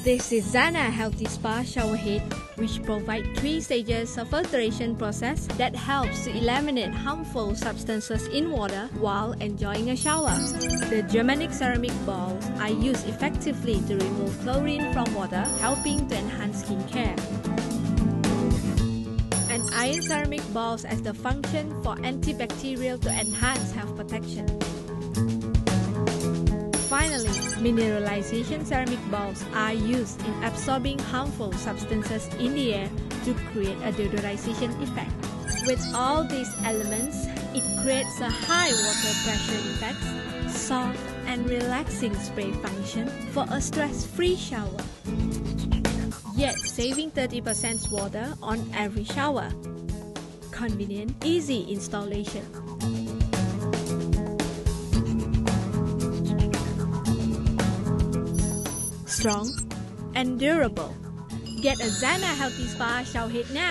This is Zana Healthy Spa Shower Head, which provides 3 stages of filtration process that helps to eliminate harmful substances in water while enjoying a shower. The Germanic ceramic balls are used effectively to remove chlorine from water, helping to enhance skin care. And iron ceramic balls has the function for antibacterial to enhance health protection. Finally, mineralization ceramic balls are used in absorbing harmful substances in the air to create a deodorization effect. With all these elements, it creates a high water pressure effect, soft and relaxing spray function for a stress-free shower. Yet saving 30% water on every shower. Convenient, easy installation. Strong and durable. Get a Zana Healthy Spa shower head now.